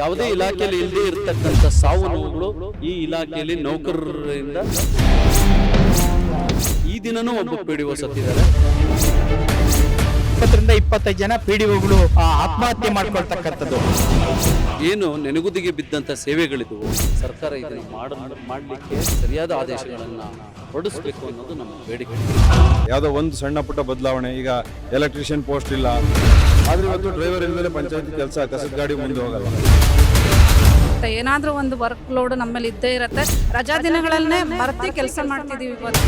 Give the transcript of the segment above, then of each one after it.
ಯಾವುದೇ ಇಲಾಖೆಯಲ್ಲಿ ಇಲ್ಲದೆ ಇರತಕ್ಕಂಥ ಸಾವು ನೋವುಗಳು ಈ ಇಲಾಖೆಯಲ್ಲಿ ನೌಕರರಿಂದ ಈ ದಿನನೂ ಒಬ್ಬ ಪಿಡಿಒ ಸತ್ತಿದ್ದಾರೆ. 20 ರಿಂದ 25 ಜನ ಪಿಡಿಒಗಳು ಆತ್ಮಹತ್ಯೆ ಮಾಡ್ಕೊಳ್ತಕ್ಕಂಥದ್ದು. ಏನು ನೆನೆಗುದಿಗೆ ಬಿದ್ದಂಥ ಸೇವೆಗಳಿದ್ವು, ಸರ್ಕಾರ ಇದನ್ನು ಮಾಡಲಿಕ್ಕೆ ಸರಿಯಾದ ಆದೇಶಗಳನ್ನು ಹೊರಡಿಸಬೇಕು ಅನ್ನೋದು ನಮ್ಮ ಬೇಡಿಕೆ. ಯಾವುದೋ ಒಂದು ಸಣ್ಣ ಪುಟ್ಟ ಬದಲಾವಣೆ, ಈಗ ಎಲೆಕ್ಟ್ರಿಷಿಯನ್ ಪೋಸ್ಟ್ ಇಲ್ಲ, ಆದ್ರೆ ಇವತ್ತು ಡ್ರೈವರ್ ಇಲ್ಲದೆ ಪಂಚಾಯತಿ ಕೆಲಸ, ಕಸದ ಗಾಡಿ ಮುಂದೆ ಹೋಗಲ್ಲ. ಏನಾದ್ರೂ ಒಂದು ವರ್ಕ್ ಲೋಡ್ ನಮ್ಮಲ್ಲಿ ಇದ್ದೇ ಇರುತ್ತೆ. ರಜಾ ದಿನಗಳಲ್ಲೇ ಮರೆತಿ ಕೆಲಸ ಮಾಡ್ತಿದೀವಿ. ಇವತ್ತು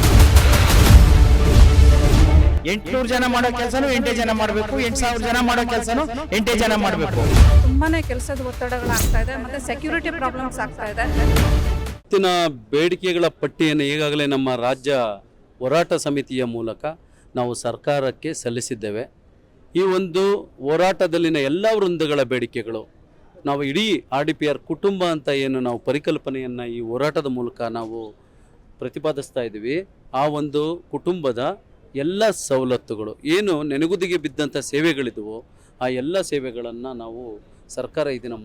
800 ಜನ ಮಾಡೋ ಕೆಲಸನೂ 8 ಜನ ಮಾಡಬೇಕು, 8000 ಜನ ಮಾಡೋ ಕೆಲಸನೂ 8 ಜನ ಮಾಡಬೇಕು. ತುಂಬಾನೇ ಕೆಲಸದ ಒತ್ತಡಗಳಾಗ್ತಾ ಇದೆ, ಮತ್ತೆ ಸೆಕ್ಯೂರಿಟಿ ಪ್ರಾಬ್ಲಮ್ಸ್ ಆಗ್ತಾ ಇದೆ. ಇವತ್ತಿನ ಬೇಡಿಕೆಗಳ ಪಟ್ಟಿಯನ್ನು ಈಗಾಗಲೇ ನಮ್ಮ ರಾಜ್ಯ ಹೋರಾಟ ಸಮಿತಿಯ ಮೂಲಕ ನಾವು ಸರ್ಕಾರಕ್ಕೆ ಸಲ್ಲಿಸಿದ್ದೇವೆ. ಈ ಒಂದು ಹೋರಾಟದಲ್ಲಿನ ಎಲ್ಲ ವೃಂದಗಳ ಬೇಡಿಕೆಗಳು ನಾವು ಇಡೀ RDPR ಕುಟುಂಬ ಅಂತ ಏನು ನಾವು ಪರಿಕಲ್ಪನೆಯನ್ನು ಈ ಹೋರಾಟದ ಮೂಲಕ ನಾವು ಪ್ರತಿಪಾದಿಸ್ತಾ ಇದ್ದೀವಿ, ಆ ಒಂದು ಕುಟುಂಬದ ಎಲ್ಲ ಸವಲತ್ತುಗಳು ಏನು ನೆನೆಗುದಿಗೆ ಬಿದ್ದಂಥ ಸೇವೆಗಳಿದ್ವು, ಆ ಎಲ್ಲ ಸೇವೆಗಳನ್ನು ನಾವು ಸರ್ಕಾರ ಇದನ್ನು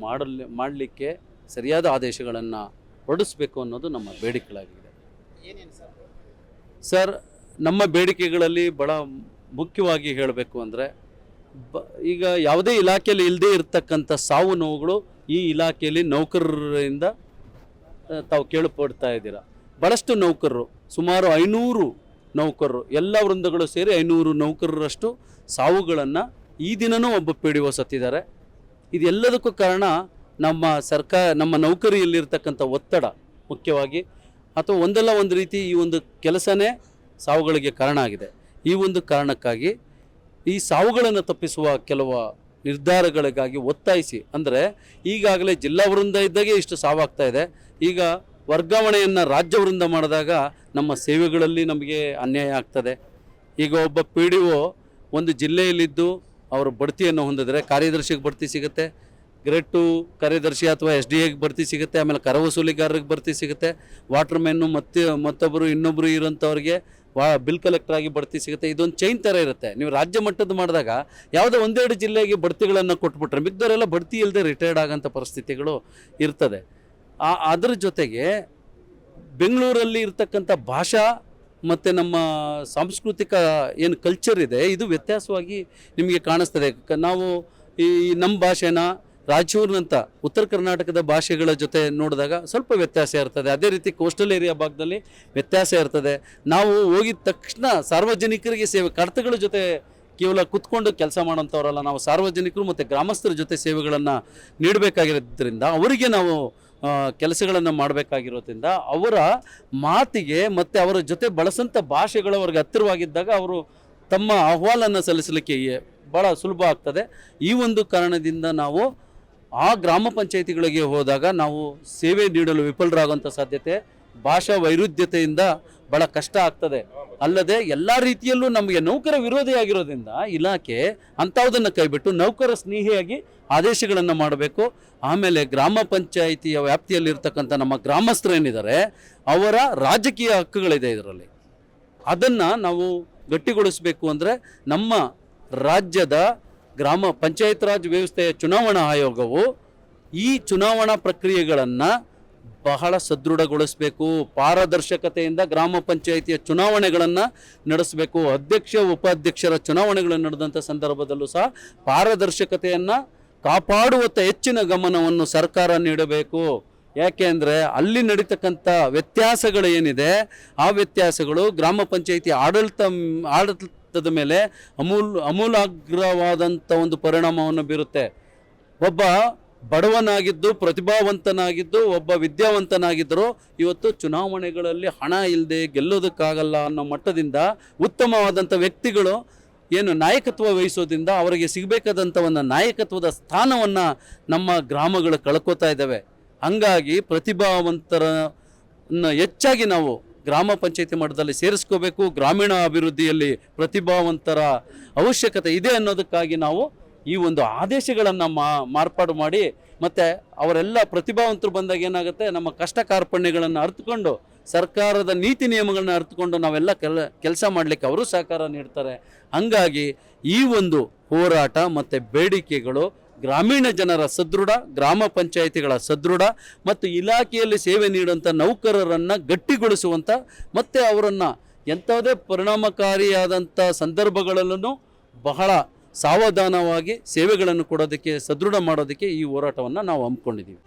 ಮಾಡಲಿಕ್ಕೆ ಸರಿಯಾದ ಆದೇಶಗಳನ್ನು ಹೊರಡಿಸಬೇಕು ಅನ್ನೋದು ನಮ್ಮ ಬೇಡಿಕೆಗಳಾಗಿದೆ. ಸರ್, ನಮ್ಮ ಬೇಡಿಕೆಗಳಲ್ಲಿ ಭಾಳ ಮುಖ್ಯವಾಗಿ ಹೇಳಬೇಕು ಅಂದರೆ, ಈಗ ಯಾವುದೇ ಇಲಾಖೆಯಲ್ಲಿ ಇಲ್ಲದೆ ಇರತಕ್ಕಂಥ ಸಾವು ನೋವುಗಳು ಈ ಇಲಾಖೆಯಲ್ಲಿ ನೌಕರರಿಂದ ತಾವು ಕೇಳಿಪಡ್ತಾ ಇದ್ದೀರಾ. ಭಾಳಷ್ಟು ನೌಕರರು, ಸುಮಾರು 500 ನೌಕರರು, ಎಲ್ಲ ವೃಂದಗಳು ಸೇರಿ 500 ನೌಕರರಷ್ಟು ಸಾವುಗಳನ್ನು ಈ ದಿನನೂ ಒಬ್ಬ PDO ಸತ್ತಿದ್ದಾರೆ. ಇದೆಲ್ಲದಕ್ಕೂ ಕಾರಣ ನಮ್ಮ ನೌಕರಿಯಲ್ಲಿರ್ತಕ್ಕಂಥ ಒತ್ತಡ ಮುಖ್ಯವಾಗಿ, ಅಥವಾ ಒಂದಲ್ಲ ಒಂದು ರೀತಿ ಈ ಒಂದು ಕೆಲಸನೇ ಸಾವುಗಳಿಗೆ ಕಾರಣ ಆಗಿದೆ. ಈ ಒಂದು ಕಾರಣಕ್ಕಾಗಿ ಈ ಸಾವುಗಳನ್ನು ತಪ್ಪಿಸುವ ಕೆಲವು ನಿರ್ಧಾರಗಳಿಗಾಗಿ ಒತ್ತಾಯಿಸಿ, ಅಂದರೆ ಈಗಾಗಲೇ ಜಿಲ್ಲಾ ವೃಂದ ಇದ್ದಾಗೆ ಇಷ್ಟು ಸಾವಾಗ್ತಾ ಇದೆ, ಈಗ ವರ್ಗಾವಣೆಯನ್ನು ರಾಜ್ಯ ವೃಂದ ಮಾಡಿದಾಗ ನಮ್ಮ ಸೇವೆಗಳಲ್ಲಿ ನಮಗೆ ಅನ್ಯಾಯ ಆಗ್ತದೆ. ಈಗ ಒಬ್ಬ PDO ಒಂದು ಜಿಲ್ಲೆಯಲ್ಲಿದ್ದು ಅವರು ಬಡ್ತಿಯನ್ನು ಹೊಂದಿದ್ರೆ ಕಾರ್ಯದರ್ಶಿಗೆ ಬಡ್ತಿ ಸಿಗುತ್ತೆ, ಗ್ರೇಡ್ 2 ಕಾರ್ಯದರ್ಶಿ ಅಥವಾ SDAಗೆ ಬಡ್ತಿ ಸಿಗುತ್ತೆ, ಆಮೇಲೆ ಕರ ವಸೂಲಿಗಾರರಿಗೆ ಬಡ್ತಿ ಸಿಗುತ್ತೆ, ವಾಟರ್ಮೆನ್ನು ಮತ್ತೊಬ್ಬರು ಇನ್ನೊಬ್ಬರು ಇರೋಂಥವ್ರಿಗೆ ಬಿಲ್ ಕಲೆಕ್ಟರ್ ಆಗಿ ಬಡ್ತಿ ಸಿಗುತ್ತೆ. ಇದೊಂದು ಚೈನ್ ಥರ ಇರುತ್ತೆ. ನೀವು ರಾಜ್ಯ ಮಟ್ಟದ ಮಾಡಿದಾಗ ಯಾವುದೋ ಒಂದೆರಡು ಜಿಲ್ಲೆಗೆ ಬಡ್ತಿಗಳನ್ನು ಕೊಟ್ಬಿಟ್ರೆ ಮಿಕ್ದವರೆಲ್ಲ ಬಡ್ತಿ ಇಲ್ಲದೆ ರಿಟೈರ್ಡ್ ಆಗೋಂಥ ಪರಿಸ್ಥಿತಿಗಳು ಇರ್ತದೆ. ಅದರ ಜೊತೆಗೆ ಬೆಂಗಳೂರಲ್ಲಿ ಇರ್ತಕ್ಕಂಥ ಭಾಷಾ ಮತ್ತು ನಮ್ಮ ಸಾಂಸ್ಕೃತಿಕ ಏನು ಕಲ್ಚರ್ ಇದೆ, ಇದು ವ್ಯತ್ಯಾಸವಾಗಿ ನಿಮಗೆ ಕಾಣಿಸ್ತದೆ. ನಾವು ಈ ನಮ್ಮ ಭಾಷೆನ ರಾಯಚೂರಿನಂಥ ಉತ್ತರ ಕರ್ನಾಟಕದ ಭಾಷೆಗಳ ಜೊತೆ ನೋಡಿದಾಗ ಸ್ವಲ್ಪ ವ್ಯತ್ಯಾಸ ಇರ್ತದೆ. ಅದೇ ರೀತಿ ಕೋಸ್ಟಲ್ ಏರಿಯಾ ಭಾಗದಲ್ಲಿ ವ್ಯತ್ಯಾಸ ಇರ್ತದೆ. ನಾವು ಹೋಗಿದ ತಕ್ಷಣ ಸಾರ್ವಜನಿಕರಿಗೆ ಸೇವೆ, ಕಡತಗಳ ಜೊತೆ ಕೇವಲ ಕುತ್ಕೊಂಡು ಕೆಲಸ ಮಾಡೋಂಥವ್ರಲ್ಲ, ನಾವು ಸಾರ್ವಜನಿಕರು ಮತ್ತು ಗ್ರಾಮಸ್ಥರ ಜೊತೆ ಸೇವೆಗಳನ್ನು ನೀಡಬೇಕಾಗಿರೋದ್ರಿಂದ ಅವರಿಗೆ ನಾವು ಕೆಲಸಗಳನ್ನು ಮಾಡಬೇಕಾಗಿರೋದ್ರಿಂದ ಅವರ ಮಾತಿಗೆ ಮತ್ತು ಅವರ ಜೊತೆ ಬಳಸಂಥ ಭಾಷೆಗಳು ಅವ್ರಿಗೆ ಹತ್ತಿರವಾಗಿದ್ದಾಗ ಅವರು ತಮ್ಮ ಅಹವಾಲನ್ನು ಸಲ್ಲಿಸಲಿಕ್ಕೆ ಭಾಳ ಸುಲಭ ಆಗ್ತದೆ. ಈ ಒಂದು ಕಾರಣದಿಂದ ನಾವು ಆ ಗ್ರಾಮ ಪಂಚಾಯಿತಿಗಳಿಗೆ ಹೋದಾಗ ನಾವು ಸೇವೆ ನೀಡಲು ವಿಫಲರಾಗುವಂಥ ಸಾಧ್ಯತೆ, ಭಾಷಾ ವೈರುಧ್ಯತೆಯಿಂದ ಭಾಳ ಕಷ್ಟ ಆಗ್ತದೆ. ಅಲ್ಲದೆ ಎಲ್ಲ ರೀತಿಯಲ್ಲೂ ನಮಗೆ ನೌಕರ ವಿರೋಧಿಯಾಗಿರೋದ್ರಿಂದ ಇಲಾಖೆ ಅಂಥವುದನ್ನು ಕೈಬಿಟ್ಟು ನೌಕರ ಸ್ನೇಹಿಯಾಗಿ ಆದೇಶಗಳನ್ನು ಮಾಡಬೇಕು. ಆಮೇಲೆ ಗ್ರಾಮ ಪಂಚಾಯಿತಿಯ ವ್ಯಾಪ್ತಿಯಲ್ಲಿರ್ತಕ್ಕಂಥ ನಮ್ಮ ಗ್ರಾಮಸ್ಥರೇನಿದ್ದಾರೆ ಅವರ ರಾಜಕೀಯ ಹಕ್ಕುಗಳಿದೆ ಇದರಲ್ಲಿ, ಅದನ್ನು ನಾವು ಗಟ್ಟಿಗೊಳಿಸಬೇಕು. ಅಂದರೆ ನಮ್ಮ ರಾಜ್ಯದ ಗ್ರಾಮ ಪಂಚಾಯತ್ ರಾಜ್ ವ್ಯವಸ್ಥೆಯ ಚುನಾವಣಾ ಆಯೋಗವು ಈ ಚುನಾವಣಾ ಪ್ರಕ್ರಿಯೆಗಳನ್ನು ಬಹಳ ಸದೃಢಗೊಳಿಸಬೇಕು. ಪಾರದರ್ಶಕತೆಯಿಂದ ಗ್ರಾಮ ಪಂಚಾಯಿತಿಯ ಚುನಾವಣೆಗಳನ್ನು ನಡೆಸಬೇಕು. ಅಧ್ಯಕ್ಷ ಉಪಾಧ್ಯಕ್ಷರ ಚುನಾವಣೆಗಳನ್ನು ನಡೆದಂಥ ಸಂದರ್ಭದಲ್ಲೂ ಸಹ ಪಾರದರ್ಶಕತೆಯನ್ನು ಕಾಪಾಡುವತ್ತ ಹೆಚ್ಚಿನ ಗಮನವನ್ನು ಸರ್ಕಾರ ನೀಡಬೇಕು. ಯಾಕೆಂದರೆ ಅಲ್ಲಿ ನಡೀತಕ್ಕಂಥ ವ್ಯತ್ಯಾಸಗಳು ಏನಿದೆ, ಆ ವ್ಯತ್ಯಾಸಗಳು ಗ್ರಾಮ ಪಂಚಾಯಿತಿ ಆಡಳಿತದ ಮೇಲೆ ಅಮೂಲಾಗ್ರವಾದಂಥ ಒಂದು ಪರಿಣಾಮವನ್ನು ಬೀರುತ್ತೆ. ಒಬ್ಬ ಬಡವನಾಗಿದ್ದು, ಪ್ರತಿಭಾವಂತನಾಗಿದ್ದು, ಒಬ್ಬ ವಿದ್ಯಾವಂತನಾಗಿದ್ದರೂ ಇವತ್ತು ಚುನಾವಣೆಗಳಲ್ಲಿ ಹಣ ಇಲ್ಲದೆ ಗೆಲ್ಲೋದಕ್ಕಾಗಲ್ಲ ಅನ್ನೋ ಮಟ್ಟದಿಂದ ಉತ್ತಮವಾದಂಥ ವ್ಯಕ್ತಿಗಳು ಏನು ನಾಯಕತ್ವ ವಹಿಸೋದ್ರಿಂದ ಅವರಿಗೆ ಸಿಗಬೇಕಾದಂಥ ಒಂದು ನಾಯಕತ್ವದ ಸ್ಥಾನವನ್ನು ನಮ್ಮ ಗ್ರಾಮಗಳು ಕಳ್ಕೋತಾ ಇದ್ದಾವೆ. ಹಂಗಾಗಿ ಪ್ರತಿಭಾವಂತರನ್ನು ಹೆಚ್ಚಾಗಿ ನಾವು ಗ್ರಾಮ ಪಂಚಾಯತಿ ಮಟ್ಟದಲ್ಲಿ ಸೇರಿಸ್ಕೋಬೇಕು. ಗ್ರಾಮೀಣ ಅಭಿವೃದ್ಧಿಯಲ್ಲಿ ಪ್ರತಿಭಾವಂತರ ಅವಶ್ಯಕತೆ ಇದೆ ಅನ್ನೋದಕ್ಕಾಗಿ ನಾವು ಈ ಒಂದು ಆದೇಶಗಳನ್ನು ಮಾರ್ಪಾಡು ಮಾಡಿ, ಮತ್ತು ಅವರೆಲ್ಲ ಪ್ರತಿಭಾವಂತರು ಬಂದಾಗ ಏನಾಗುತ್ತೆ, ನಮ್ಮ ಕಷ್ಟ ಕಾರ್ಪಣ್ಯಗಳನ್ನು ಅರ್ಥಕೊಂಡು ಸರ್ಕಾರದ ನೀತಿ ನಿಯಮಗಳನ್ನ ಅರ್ಥಕೊಂಡು ನಾವೆಲ್ಲ ಕೆಲಸ ಮಾಡಲಿಕ್ಕೆ ಅವರು ಸಹಕಾರ ನೀಡ್ತಾರೆ. ಹಂಗಾಗಿ ಈ ಒಂದು ಹೋರಾಟ ಮತ್ತು ಬೇಡಿಕೆಗಳು ಗ್ರಾಮೀಣ ಜನರ ಸದೃಢ, ಗ್ರಾಮ ಪಂಚಾಯಿತಿಗಳ ಸದೃಢ ಮತ್ತು ಇಲಾಖೆಯಲ್ಲಿ ಸೇವೆ ನೀಡುವಂಥ ನೌಕರರನ್ನು ಗಟ್ಟಿಗೊಳಿಸುವಂಥ ಮತ್ತು ಅವರನ್ನು ಎಂಥದೇ ಪರಿಣಾಮಕಾರಿಯಾದಂಥ ಸಂದರ್ಭಗಳಲ್ಲೂ ಬಹಳ ಸಾವಧಾನವಾಗಿ ಸೇವೆಗಳನ್ನು ಕೊಡೋದಕ್ಕೆ, ಸದೃಢ ಮಾಡೋದಕ್ಕೆ ಈ ಹೋರಾಟವನ್ನು ನಾವು ಹಮ್ಮಿಕೊಂಡಿದ್ದೀವಿ.